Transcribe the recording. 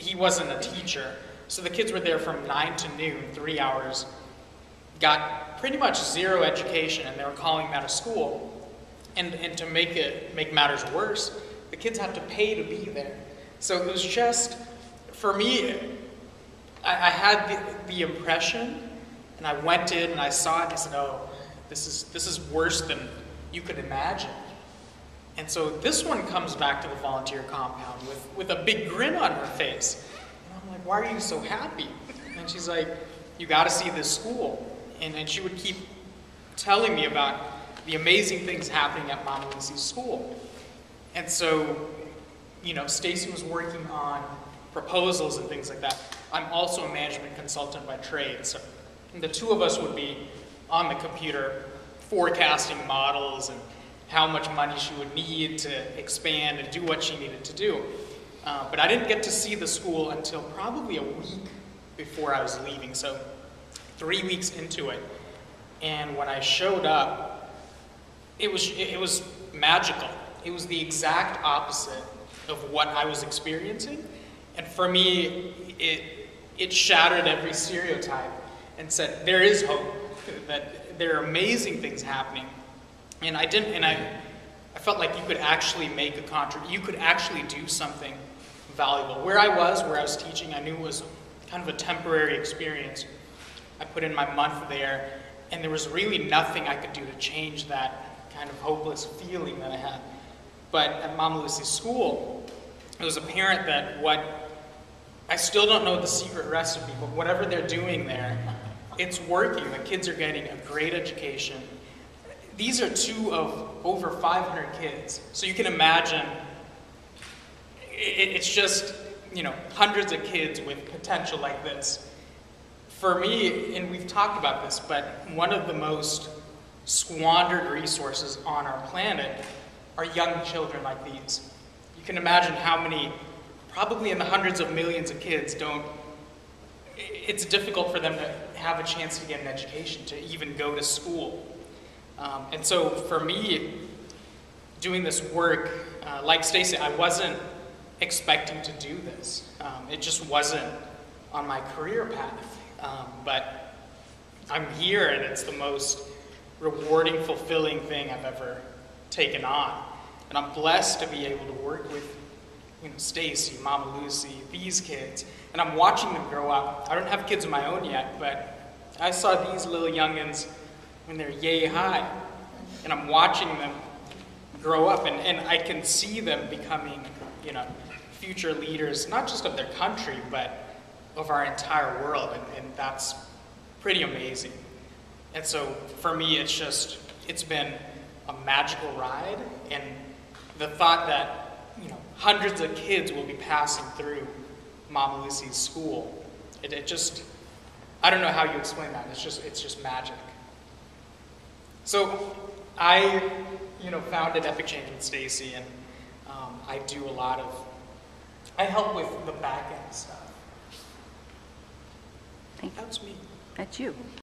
he wasn't a teacher. So the kids were there from 9 to noon, 3 hours, got pretty much zero education, and they were calling that a school. And to make matters worse, the kids had to pay to be there. So it was just, for me, I had the impression, and I went in and I saw it and I said, oh, this is worse than you could imagine. And so this one comes back to the volunteer compound with a big grin on her face. And I'm like, why are you so happy? And she's like, you got to see this school. And she would keep telling me about the amazing things happening at Mama Lucy's school. And so, you know, Stacy was working on proposals and things like that. I'm also a management consultant by trade. So the two of us would be on the computer forecasting models and how much money she would need to expand and do what she needed to do. But I didn't get to see the school until probably a week before I was leaving, so 3 weeks into it. And when I showed up, it was magical. It was the exact opposite of what I was experiencing. And for me, it shattered every stereotype and said, there is hope, that there are amazing things happening. And I felt like you could actually make a contribution. You could actually do something valuable. Where I was teaching, I knew it was kind of a temporary experience. I put in my month there, and there was really nothing I could do to change that kind of hopeless feeling that I had. But at Mama Lucy's school, it was apparent that I still don't know the secret recipe, but whatever they're doing there, it's working. The kids are getting a great education. These are two of over 500 kids. So you can imagine, it's just, you know, hundreds of kids with potential like this. For me, and we've talked about this, but one of the most squandered resources on our planet are young children like these. You can imagine how many, probably in the hundreds of millions of kids it's difficult for them to have a chance to get an education, to even go to school. And so for me, doing this work, like Stacy, I wasn't expecting to do this. It just wasn't on my career path. But I'm here, and it's the most rewarding, fulfilling thing I've ever taken on. And I'm blessed to be able to work with, you know, Stacy, Mama Lucy, these kids, and I'm watching them grow up. I don't have kids of my own yet, but I saw these little youngins when they're yay high, and I'm watching them grow up, and I can see them becoming, you know, future leaders, not just of their country, but of our entire world, and that's pretty amazing. And so for me, it's been a magical ride, and the thought that, you know, hundreds of kids will be passing through Mama Lucy's school, it just, I don't know how you explain that. It's just magic. So I, you know, founded Epic Change with Stacy, and I do a lot of, I help with the back end stuff. Thank you. That's me. That's you.